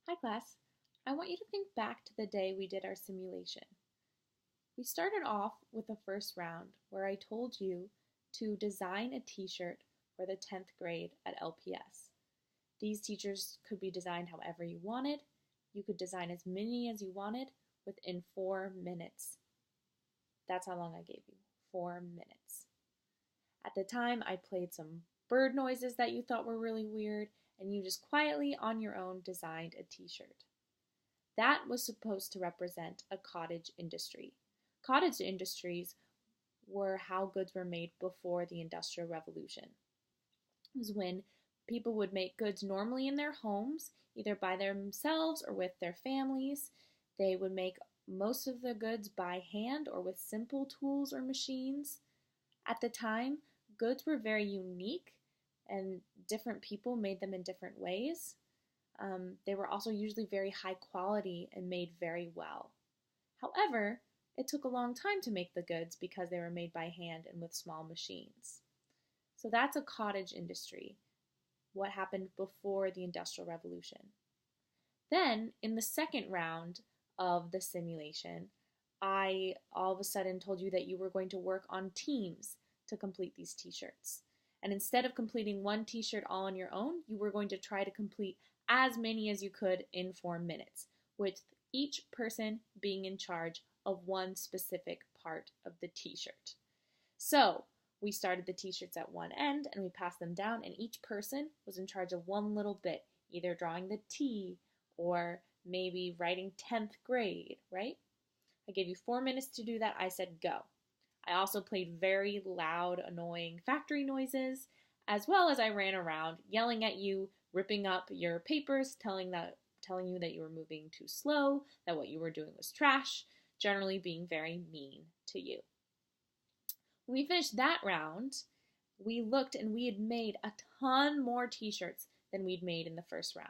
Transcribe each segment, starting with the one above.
Hi class, I want you to think back to the day we did our simulation. We started off with the first round where I told you to design a t-shirt for the 10th grade at LPS. These teachers could be designed however you wanted. You could design as many as you wanted within 4 minutes. That's how long I gave you, 4 minutes. At the time, I played some bird noises that you thought were really weird, and you just quietly on your own designed a t-shirt. That was supposed to represent a cottage industry. Cottage industries were how goods were made before the Industrial Revolution. It was when people would make goods normally in their homes, either by themselves or with their families. They would make most of the goods by hand or with simple tools or machines. At the time, goods were very unique and different people made them in different ways. They were also usually very high quality and made very well. However, it took a long time to make the goods because they were made by hand and with small machines. So that's a cottage industry, what happened before the Industrial Revolution. Then, in the second round of the simulation, I all of a sudden told you that you were going to work on teams to complete these t-shirts. And instead of completing one t-shirt all on your own, you were going to try to complete as many as you could in 4 minutes, with each person being in charge of one specific part of the t-shirt. So we started the t-shirts at one end and we passed them down, and each person was in charge of one little bit, either drawing the T or maybe writing 10th grade, right? I gave you 4 minutes to do that. I said go. I also played very loud, annoying factory noises, as well as I ran around yelling at you, ripping up your papers, telling you that you were moving too slow, that what you were doing was trash, generally being very mean to you. When we finished that round, we looked and we had made a ton more t-shirts than we'd made in the first round.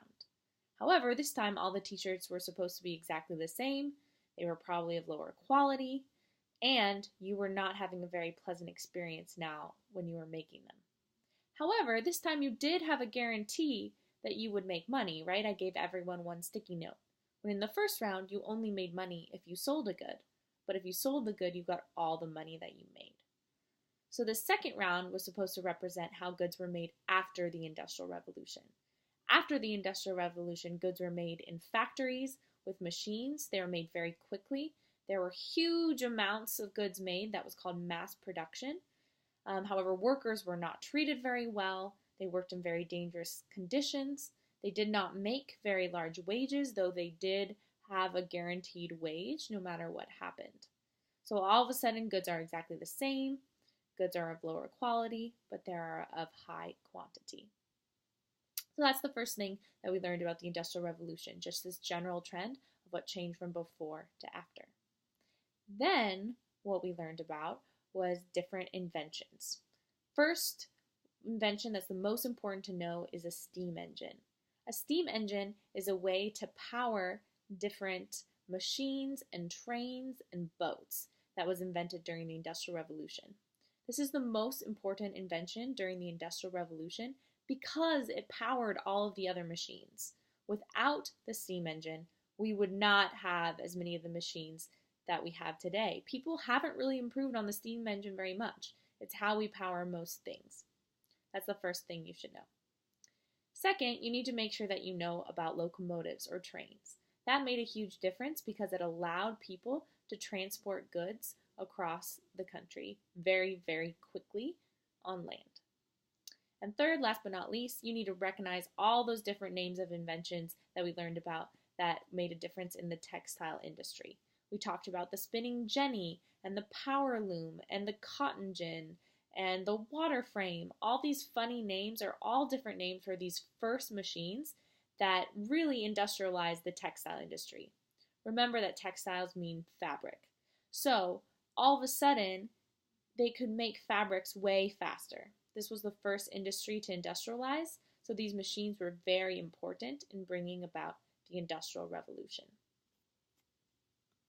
However, this time all the t-shirts were supposed to be exactly the same. They were probably of lower quality, and you were not having a very pleasant experience now when you were making them. However, this time you did have a guarantee that you would make money, right? I gave everyone one sticky note. When in the first round, you only made money if you sold a good. But if you sold the good, you got all the money that you made. So the second round was supposed to represent how goods were made after the Industrial Revolution. After the Industrial Revolution, goods were made in factories with machines. They were made very quickly. There were huge amounts of goods made. That was called mass production. However, workers were not treated very well. They worked in very dangerous conditions. They did not make very large wages, though they did have a guaranteed wage no matter what happened. So all of a sudden, goods are exactly the same. Goods are of lower quality, but they are of high quantity. So that's the first thing that we learned about the Industrial Revolution, just this general trend of what changed from before to after. Then what we learned about was different inventions. First invention that's the most important to know is a steam engine. A steam engine is a way to power different machines and trains and boats that was invented during the Industrial Revolution. This is the most important invention during the Industrial Revolution because it powered all of the other machines. Without the steam engine, we would not have as many of the machines that we have today. People haven't really improved on the steam engine very much. It's how we power most things. That's the first thing you should know. Second, you need to make sure that you know about locomotives or trains. That made a huge difference because it allowed people to transport goods across the country very, very quickly on land. And third, last but not least, you need to recognize all those different names of inventions that we learned about that made a difference in the textile industry. We talked about the spinning jenny and the power loom and the cotton gin and the water frame. All these funny names are all different names for these first machines that really industrialized the textile industry. Remember that textiles mean fabric. So all of a sudden, they could make fabrics way faster. This was the first industry to industrialize, so these machines were very important in bringing about the Industrial Revolution.